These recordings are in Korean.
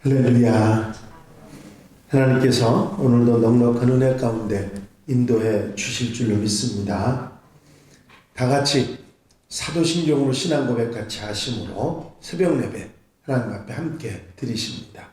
할렐루야. 하나님께서 오늘도 넉넉한 은혜 가운데 인도해 주실 줄로 믿습니다. 다 같이 사도신경으로 신앙 고백 같이 하심으로 새벽 예배 하나님 앞에 함께 드리십니다.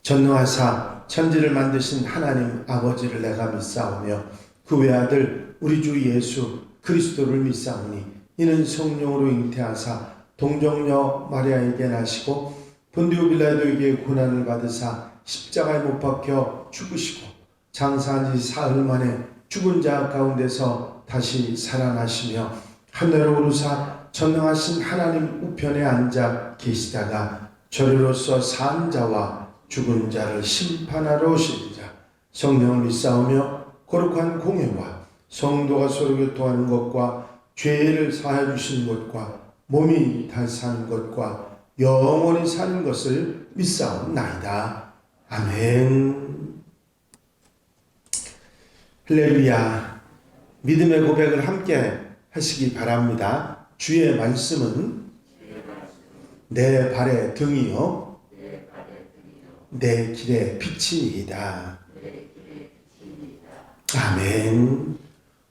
전능하사 천지를 만드신 하나님 아버지를 내가 믿사오며 그 외아들 우리 주 예수 그리스도를 믿사오니 이는 성령으로 잉태하사 동정녀 마리아에게 나시고 본디오 빌라도에게 고난을 받으사 십자가에 못 박혀 죽으시고 장사한 지 사흘 만에 죽은 자 가운데서 다시 살아나시며 하늘로 오르사 전능하신 하나님 우편에 앉아 계시다가 저리로서 산 자와 죽은 자를 심판하러 오시리라. 성령을 믿사오며 거룩한 공회와 성도가 서로 교통하는 것과 죄를 사하여 주시는 것과 몸이 다시 사는 것과 영원히 사는 것을 믿사옵나이다. 아멘. 할렐루야. 믿음의 고백을 함께 하시기 바랍니다. 주의 말씀은 내 발의 등이요 내 길의 빛이니이다. 아멘.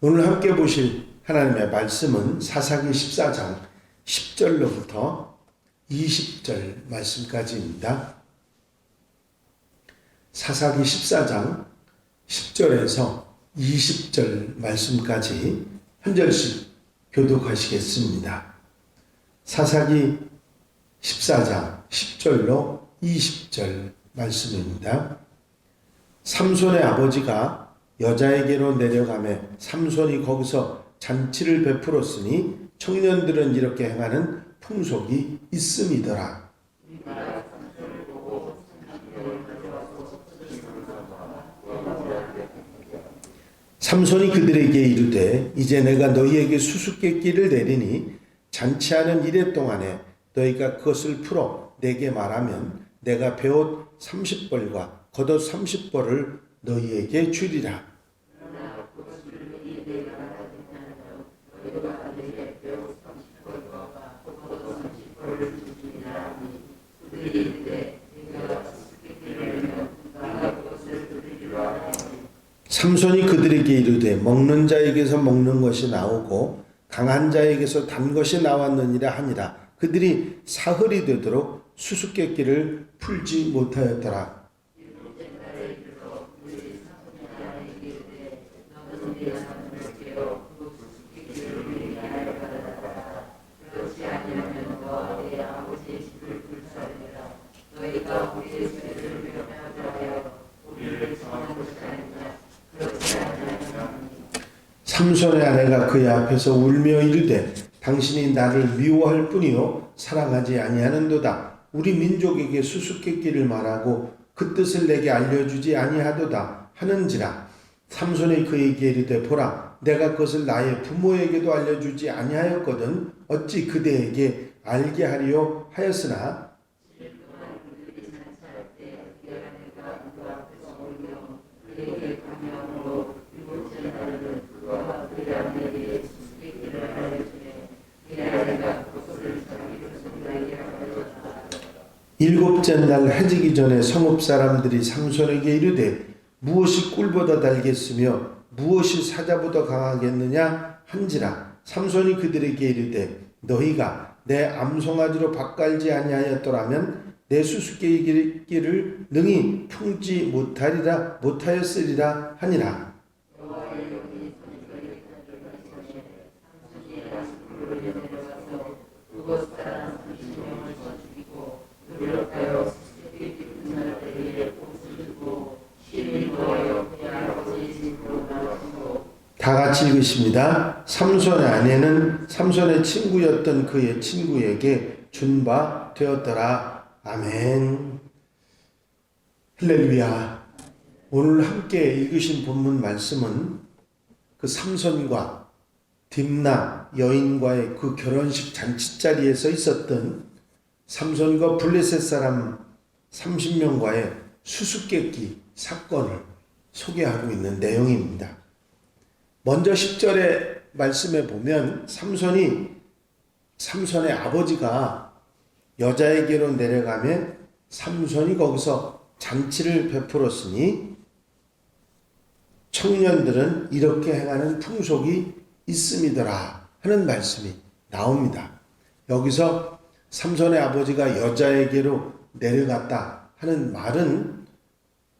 오늘 함께 보실 하나님의 말씀은 사사기 14장 10절로부터 20절 말씀까지입니다. 사사기 14장 10절에서 20절 말씀까지 한 절씩 교독하시겠습니다. 사사기 14장 10절로 20절 말씀입니다. 삼손의 아버지가 여자에게로 내려가매 삼손이 거기서 잔치를 베풀었으니 청년들은 이렇게 행하는 풍속이 있음이더라. 삼손이 그들에게 이르되 이제 내가 너희에게 수수께끼를 내리니 잔치하는 이래 동안에 너희가 그것을 풀어 내게 말하면 내가 베옷 30벌과 겉옷 30벌을 너희에게 주리라. 삼손이 그들에게 이르되 먹는 자에게서 먹는 것이 나오고 강한 자에게서 단 것이 나왔느니라 하니라. 그들이 사흘이 되도록 수수께끼를 풀지 못하였더라. 삼손의 아내가 그의 앞에서 울며 이르되 당신이 나를 미워할 뿐이요 사랑하지 아니하는도다. 우리 민족에게 수수께끼를 말하고 그 뜻을 내게 알려주지 아니하도다 하는지라. 삼손이 그에게 이르되 보라 내가 그것을 나의 부모에게도 알려주지 아니하였거든 어찌 그대에게 알게 하리요 하였으나 일곱째 날 해지기 전에 성읍 사람들이 삼손에게 이르되 무엇이 꿀보다 달겠으며 무엇이 사자보다 강하겠느냐 한지라. 삼손이 그들에게 이르되 너희가 내 암송아지로 밭갈지 아니하였더라면 내 수수께끼를 능히 품지 못하였으리라 하니라. 다 같이 읽으십니다. 삼손의 아내는 삼손의 친구였던 그의 친구에게 준 바 되었더라. 아멘. 할렐루야. 오늘 함께 읽으신 본문 말씀은 그 삼손과 딥나 여인과의 그 결혼식 잔치자리에서 있었던 삼손과 블레셋 사람 30명과의 수수께끼 사건을 소개하고 있는 내용입니다. 먼저 10절의 말씀에 보면 삼손의 아버지가 여자에게로 내려가면 삼손이 거기서 잔치를 베풀었으니 청년들은 이렇게 행하는 풍속이 있음이더라 하는 말씀이 나옵니다. 여기서 삼손의 아버지가 여자에게로 내려갔다 하는 말은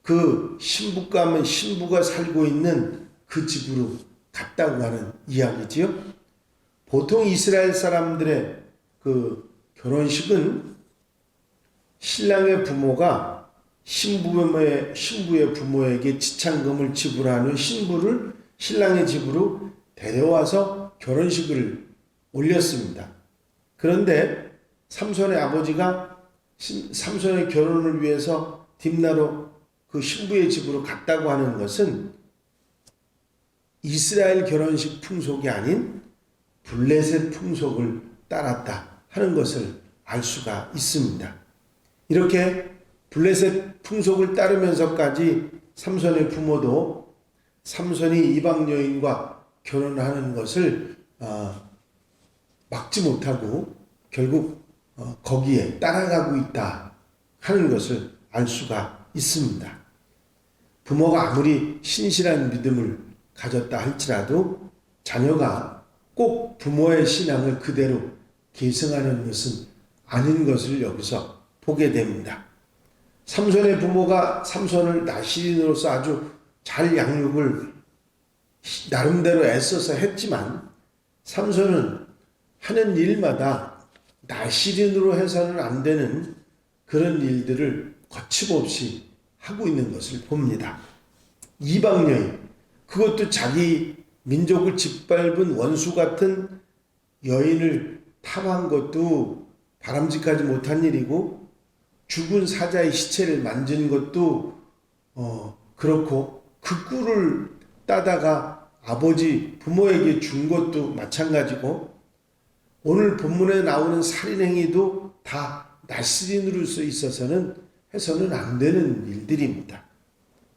그 신부감은 신부가 살고 있는 그 집으로 갔다고 하는 이야기지요. 보통 이스라엘 사람들의 그 결혼식은 신랑의 부모가 신부의 부모에게 지참금을 지불한 후 신부를 신랑의 집으로 데려와서 결혼식을 올렸습니다. 그런데 삼손의 아버지가 삼손의 결혼을 위해서 딥나로 그 신부의 집으로 갔다고 하는 것은 이스라엘 결혼식 풍속이 아닌 블레셋 풍속을 따랐다 하는 것을 알 수가 있습니다. 이렇게 블레셋 풍속을 따르면서까지 삼손의 부모도 삼손이 이방 여인과 결혼하는 것을 막지 못하고 결국 거기에 따라가고 있다 하는 것을 알 수가 있습니다. 부모가 아무리 신실한 믿음을 가졌다 할지라도 자녀가 꼭 부모의 신앙을 그대로 계승하는 것은 아닌 것을 여기서 보게 됩니다. 삼손의 부모가 삼손을 나시린으로서 아주 잘 양육을 나름대로 애써서 했지만 삼손은 하는 일마다 나시린으로 해서는 안 되는 그런 일들을 거침없이 하고 있는 것을 봅니다. 이방 여인, 그것도 자기 민족을 짓밟은 원수 같은 여인을 탐한 것도 바람직하지 못한 일이고 죽은 사자의 시체를 만진 것도 그렇고 그 꿀을 따다가 아버지 부모에게 준 것도 마찬가지고 오늘 본문에 나오는 살인행위도 다 나시린으로서 있어서는 해서는 안 되는 일들입니다.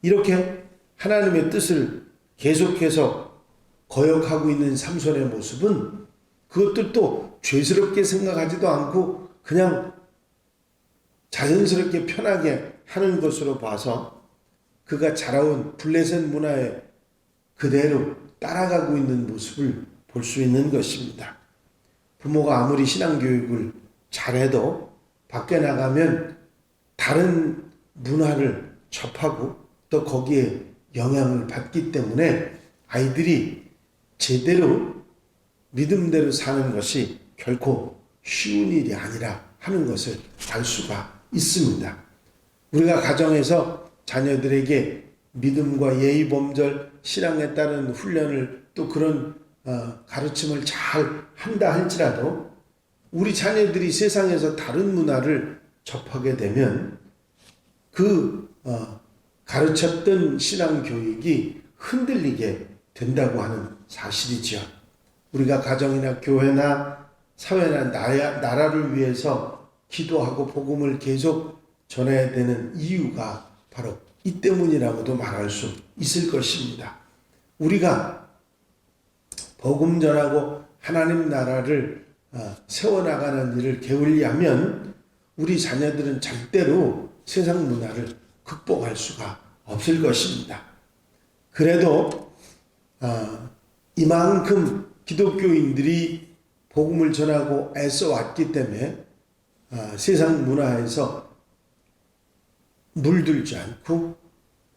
이렇게 하나님의 뜻을 계속해서 거역하고 있는 삼손의 모습은 그것도 또 죄스럽게 생각하지도 않고 그냥 자연스럽게 편하게 하는 것으로 봐서 그가 자라온 블레셋 문화에 그대로 따라가고 있는 모습을 볼 수 있는 것입니다. 부모가 아무리 신앙교육을 잘해도 밖에 나가면 다른 문화를 접하고 또 거기에 영향을 받기 때문에 아이들이 제대로 믿음대로 사는 것이 결코 쉬운 일이 아니라 하는 것을 알 수가 있습니다. 우리가 가정에서 자녀들에게 믿음과 예의 범절, 신앙에 따른 훈련을 또 그런 가르침을 잘 한다 할지라도 우리 자녀들이 세상에서 다른 문화를 접하게 되면 그 가르쳤던 신앙 교육이 흔들리게 된다고 하는 사실이지요. 우리가 가정이나 교회나 사회나 나라를 위해서 기도하고 복음을 계속 전해야 되는 이유가 바로 이 때문이라고도 말할 수 있을 것입니다. 우리가 복음 전하고 하나님 나라를 세워나가는 일을 게을리하면 우리 자녀들은 절대로 세상 문화를 극복할 수가 없을 것입니다. 그래도 이만큼 기독교인들이 복음을 전하고 애써 왔기 때문에 세상 문화에서 물들지 않고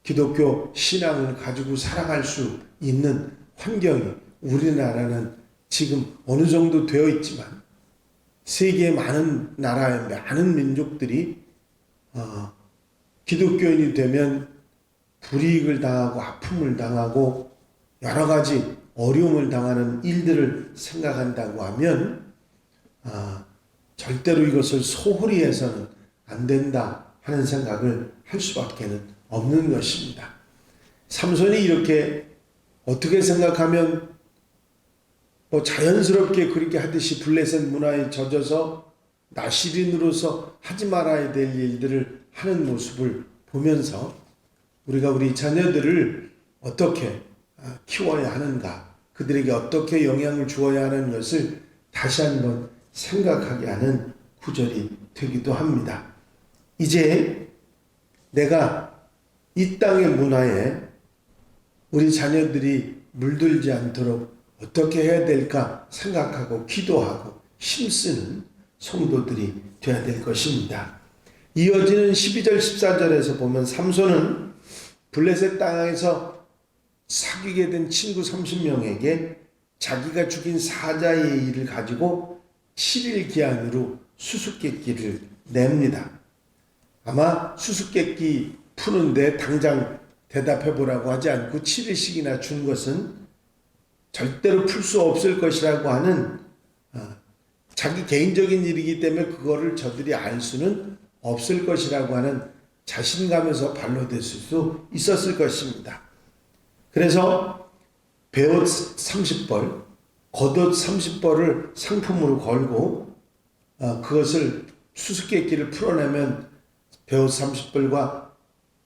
기독교 신앙을 가지고 살아갈 수 있는 환경이 우리나라는 지금 어느 정도 되어 있지만 세계의 많은 나라의 많은 민족들이 기독교인이 되면 불이익을 당하고 아픔을 당하고 여러 가지 어려움을 당하는 일들을 생각한다고 하면 절대로 이것을 소홀히 해서는 안 된다 하는 생각을 할 수밖에 없는 것입니다. 삼손이 이렇게 어떻게 생각하면 자연스럽게 그렇게 하듯이 블레셋 문화에 젖어서 나시린으로서 하지 말아야 될 일들을 하는 모습을 보면서 우리가 우리 자녀들을 어떻게 키워야 하는가, 그들에게 어떻게 영향을 주어야 하는 것을 다시 한번 생각하게 하는 구절이 되기도 합니다. 이제 내가 이 땅의 문화에 우리 자녀들이 물들지 않도록 어떻게 해야 될까 생각하고 기도하고 힘쓰는 성도들이 되어야 될 것입니다. 이어지는 12절 14절에서 보면 삼손은 블레셋 땅에서 사귀게 된 친구 30명에게 자기가 죽인 사자의 일을 가지고 7일 기한으로 수수께끼를 냅니다. 아마 수수께끼 푸는데 당장 대답해 보라고 하지 않고 7일씩이나 준 것은 절대로 풀 수 없을 것이라고 하는 자기 개인적인 일이기 때문에 그거를 저들이 알 수는 없을 것이라고 하는 자신감에서 발로됐을 수 있었을 것입니다. 그래서 베옷 30벌, 겉옷 30벌을 상품으로 걸고 그것을 수수께끼를 풀어내면 베옷 30벌과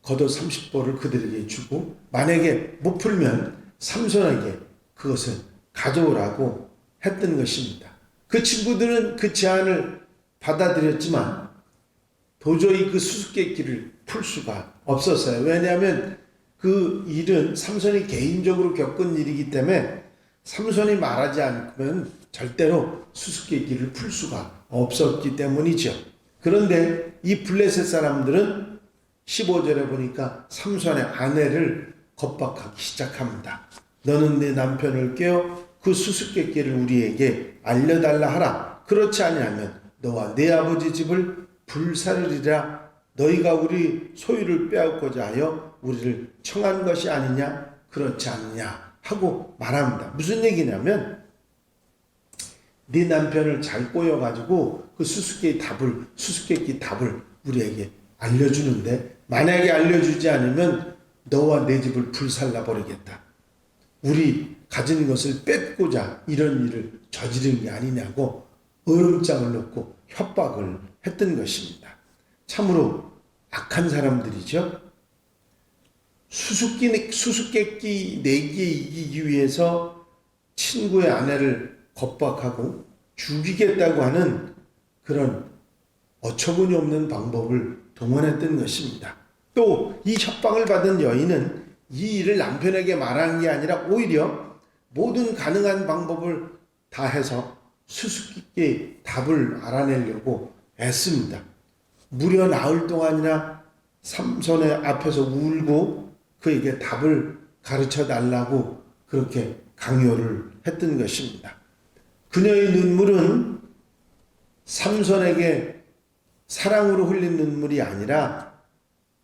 겉옷 30벌을 그들에게 주고 만약에 못 풀면 삼손에게 그것을 가져오라고 했던 것입니다. 그 친구들은 그 제안을 받아들였지만 도저히 그 수수께끼를 풀 수가 없었어요. 왜냐하면 그 일은 삼손이 개인적으로 겪은 일이기 때문에 삼손이 말하지 않으면 절대로 수수께끼를 풀 수가 없었기 때문이죠. 그런데 이 블레셋 사람들은 15절에 보니까 삼손의 아내를 겁박하기 시작합니다. 너는 내 남편을 깨워 그 수수께끼를 우리에게 알려달라 하라. 그렇지 아니하면 너와 내 아버지 집을 불사르리라. 너희가 우리 소유를 빼앗고자 하여 우리를 청한 것이 아니냐? 그렇지 않느냐? 하고 말합니다. 무슨 얘기냐면 네 남편을 잘 꼬여가지고 그 수수께끼 답을 우리에게 알려주는데 만약에 알려주지 않으면 너와 내 집을 불살라 버리겠다. 우리 가진 것을 뺏고자 이런 일을 저지른 게 아니냐고 으름장을 놓고 협박을 했던 것입니다. 참으로 악한 사람들이죠. 수수께끼 내기에 이기기 위해서 친구의 아내를 겁박하고 죽이겠다고 하는 그런 어처구니 없는 방법을 동원했던 것입니다. 또 이 협박을 받은 여인은 이 일을 남편에게 말하는 게 아니라 오히려 모든 가능한 방법을 다 해서 수수께끼 답을 알아내려고 애씁니다. 무려 나흘 동안이나 삼손의 앞에서 울고 그에게 답을 가르쳐 달라고 그렇게 강요를 했던 것입니다. 그녀의 눈물은 삼손에게 사랑으로 흘린 눈물이 아니라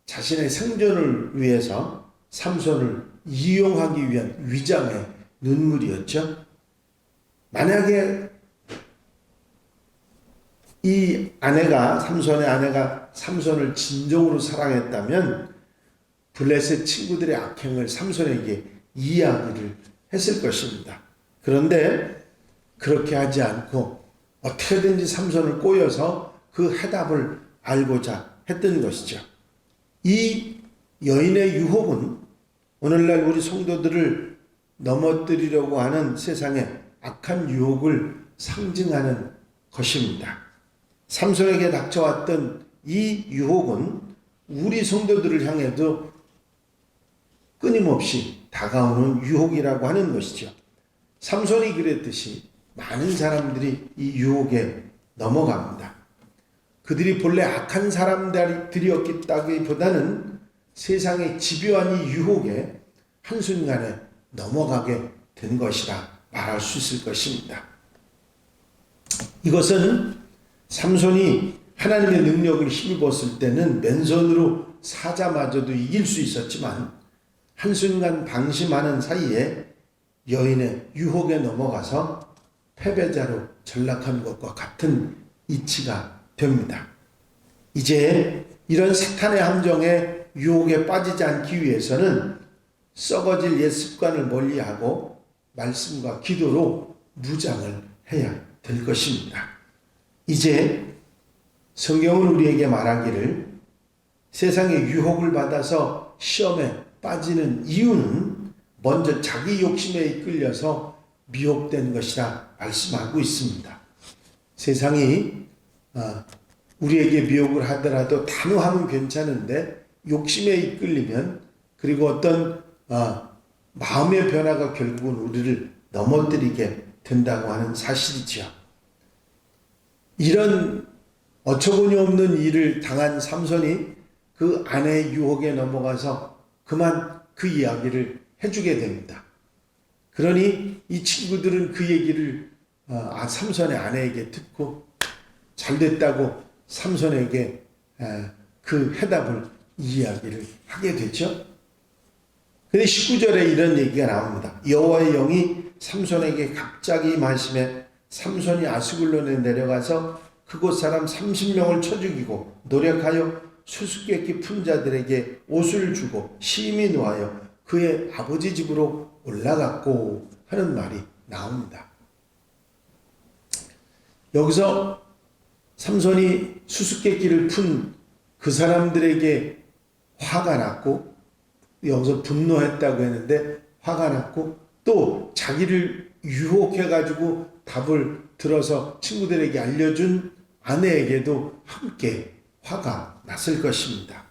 자신의 생존을 위해서 삼손을 이용하기 위한 위장의 눈물이었죠. 만약에 이 삼손의 아내가 삼손을 진정으로 사랑했다면 블레셋 친구들의 악행을 삼손에게 이야기를 했을 것입니다. 그런데 그렇게 하지 않고 어떻게든지 삼손을 꼬여서 그 해답을 알고자 했던 것이죠. 이 여인의 유혹은 오늘날 우리 성도들을 넘어뜨리려고 하는 세상의 악한 유혹을 상징하는 것입니다. 삼손에게 닥쳐왔던 이 유혹은 우리 성도들을 향해도 끊임없이 다가오는 유혹이라고 하는 것이죠. 삼손이 그랬듯이 많은 사람들이 이 유혹에 넘어갑니다. 그들이 본래 악한 사람들이었다기보다는 세상의 집요한 이 유혹에 한순간에 넘어가게 된 것이라 말할 수 있을 것입니다. 이것은 삼손이 하나님의 능력을 힘입었을 때는 맨손으로 사자마저도 이길 수 있었지만 한순간 방심하는 사이에 여인의 유혹에 넘어가서 패배자로 전락한 것과 같은 이치가 됩니다. 이제 이런 사탄의 함정에 유혹에 빠지지 않기 위해서는 썩어질 옛 습관을 멀리하고 말씀과 기도로 무장을 해야 될 것입니다. 이제 성경은 우리에게 말하기를 세상의 유혹을 받아서 시험에 빠지는 이유는 먼저 자기 욕심에 이끌려서 미혹된 것이라 말씀하고 있습니다. 세상이 우리에게 미혹을 하더라도 단호하면 괜찮은데 욕심에 이끌리면, 그리고 어떤 마음의 변화가 결국은 우리를 넘어뜨리게 된다고 하는 사실이지요. 이런 어처구니 없는 일을 당한 삼손이 그 아내의 유혹에 넘어가서 그만 그 이야기를 해주게 됩니다. 그러니 이 친구들은 그 얘기를 삼손의 아내에게 듣고 잘됐다고 삼손에게 그 해답을 이야기를 하게 되죠. 근데 19절에 이런 얘기가 나옵니다. 여호와의 영이 삼손에게 갑자기 임하심에 삼손이 아스글론에 내려가서 그곳 사람 30명을 쳐 죽이고 노력하여 수수께끼 푼 자들에게 옷을 주고 심히 노하여 그의 아버지 집으로 올라갔고 하는 말이 나옵니다. 여기서 삼손이 수수께끼를 푼 그 사람들에게 화가 났고, 여기서 분노했다고 했는데 화가 났고, 또 자기를 유혹해가지고 답을 들어서 친구들에게 알려준 아내에게도 함께 화가 났을 것입니다.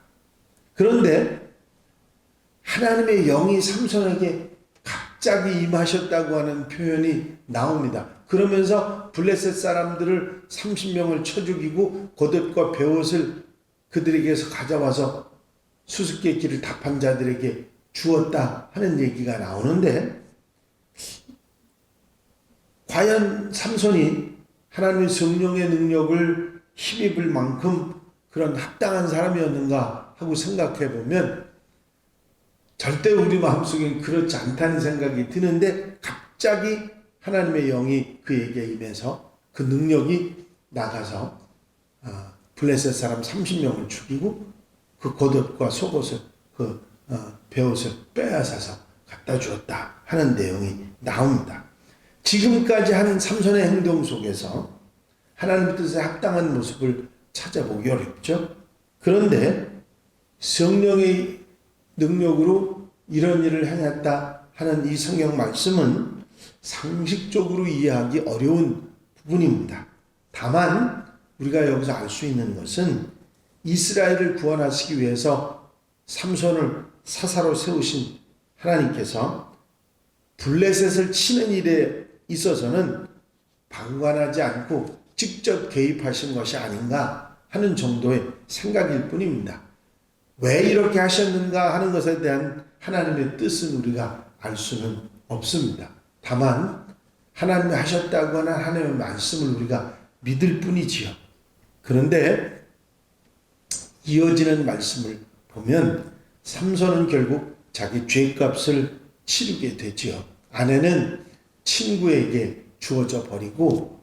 그런데 하나님의 영이 삼손에게 갑자기 임하셨다고 하는 표현이 나옵니다. 그러면서 블레셋 사람들을 30명을 쳐 죽이고 겉옷과 베옷을 그들에게서 가져와서 수수께끼를 답한 자들에게 주었다 하는 얘기가 나오는데, 과연 삼손이 하나님의 성령의 능력을 힘입을 만큼 그런 합당한 사람이었는가 하고 생각해 보면 절대 우리 마음속에 그렇지 않다는 생각이 드는데, 갑자기 하나님의 영이 그에게 임해서 그 능력이 나가서 블레셋 사람 30명을 죽이고 그 겉옷과 속옷을 베옷을 빼앗아서 갖다 주었다 하는 내용이 나옵니다. 지금까지 한 삼손의 행동 속에서 하나님의 뜻에 합당한 모습을 찾아보기 어렵죠. 그런데 성령의 능력으로 이런 일을 행했다 하는 이 성경 말씀은 상식적으로 이해하기 어려운 부분입니다. 다만 우리가 여기서 알 수 있는 것은 이스라엘을 구원하시기 위해서 삼손을 사사로 세우신 하나님께서 블레셋을 치는 일에 있어서는 방관하지 않고 직접 개입하신 것이 아닌가 하는 정도의 생각일 뿐입니다. 왜 이렇게 하셨는가 하는 것에 대한 하나님의 뜻은 우리가 알 수는 없습니다. 다만 하나님이 하셨다고 하는 하나님의 말씀을 우리가 믿을 뿐이지요. 그런데 이어지는 말씀을 보면 삼손은 결국 자기 죄값을 치르게 되지요. 아내는 친구에게 주어져 버리고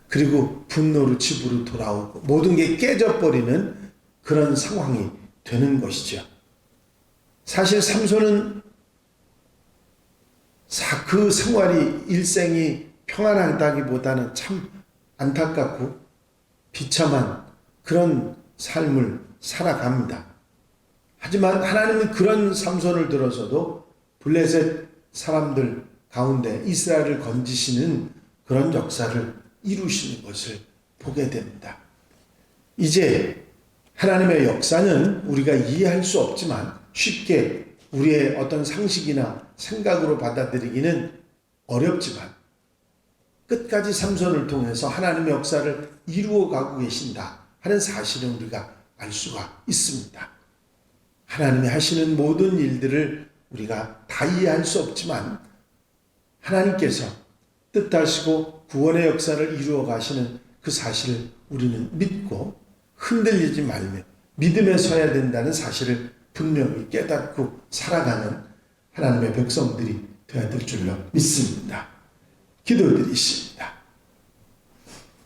그리고 분노로 집으로 돌아오고 모든 게 깨져버리는 그런 상황이 되는 것이죠. 사실 삼손은 그 생활이 일생이 평안하다기보다는 참 안타깝고 비참한 그런 삶을 살아갑니다. 하지만 하나님은 그런 삼손을 들어서도 블레셋 사람들 가운데 이스라엘을 건지시는 그런 역사를 이루시는 것을 보게 됩니다. 이제 하나님의 역사는 우리가 이해할 수 없지만 쉽게 우리의 어떤 상식이나 생각으로 받아들이기는 어렵지만 끝까지 삼손을 통해서 하나님의 역사를 이루어가고 계신다 하는 사실은 우리가 알 수가 있습니다. 하나님이 하시는 모든 일들을 우리가 다 이해할 수 없지만 하나님께서 뜻하시고 구원의 역사를 이루어 가시는 그 사실을 우리는 믿고 흔들리지 말며 믿음에 서야 된다는 사실을 분명히 깨닫고 살아가는 하나님의 백성들이 되어야 될 줄로 믿습니다. 기도드리십니다.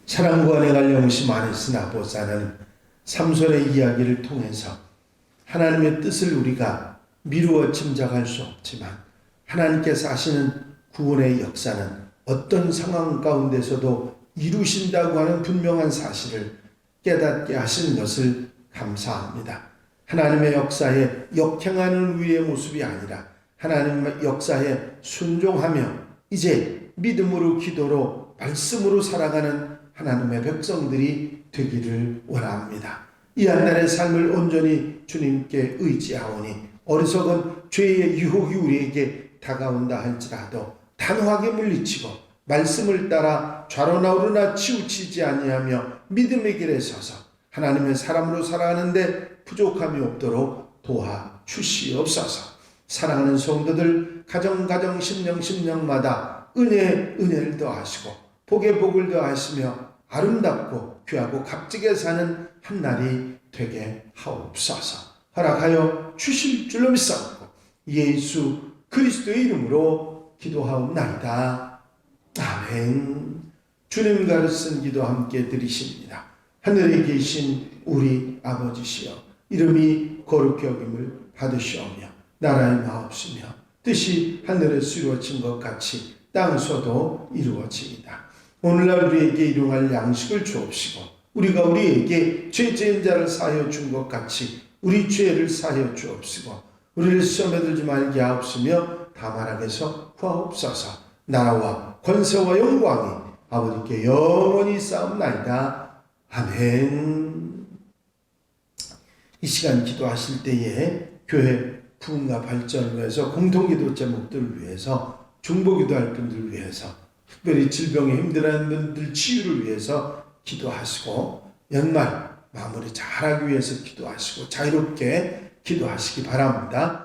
사랑과 은혜가 영시 많으신 아버지 하나님, 삼손의 이야기를 통해서 하나님의 뜻을 우리가 미루어 짐작할 수 없지만 하나님께서 하시는 구원의 역사는 어떤 상황 가운데서도 이루신다고 하는 분명한 사실을 깨닫게 하신 것을 감사합니다. 하나님의 역사에 역행하는 우리의 모습이 아니라 하나님의 역사에 순종하며 이제 믿음으로 기도로 말씀으로 살아가는 하나님의 백성들이 되기를 원합니다. 이 한 날의 삶을 온전히 주님께 의지하오니 어리석은 죄의 유혹이 우리에게 다가온다 할지라도 단호하게 물리치고 말씀을 따라 좌로나 우로나 치우치지 아니하며 믿음의 길에 서서 하나님의 사람으로 살아가는데 부족함이 없도록 도와주시옵소서. 사랑하는 성도들 가정 심령마다 은혜를 더하시고 복에 복을 더하시며 아름답고 귀하고 값지게 사는 한 날이 되게 하옵소서. 허락하여 주실 줄로 믿사옵고 예수 그리스도의 이름으로 기도하옵나이다. 아멘. 주님 가르친 기도 함께 드리십니다. 하늘에 계신 우리 아버지시여, 이름이 거룩히 여김을 받으시오며 나라의 마옵시며 뜻이 하늘에서 이루어진 것 같이 땅에서도 이루어지이다. 오늘날 우리에게 일용할 양식을 주옵시고 우리가 우리에게 죄 지은 자를 사하여 준 것 같이 우리 죄를 사하여 주옵시고 우리를 시험에 들지 말게 하옵시며 다만 악에서 구하옵소서. 나라와 권세와 영광이 아버지께 영원히 쌓옵나이다. 아멘. 이 시간 기도하실 때에 교회 부흥과 발전을 위해서 공동기도 제목들을 위해서 중보기도할 분들을 위해서 특별히 질병에 힘들어하는 분들 치유를 위해서 기도하시고 연말 마무리 잘하기 위해서 기도하시고 자유롭게 기도하시기 바랍니다.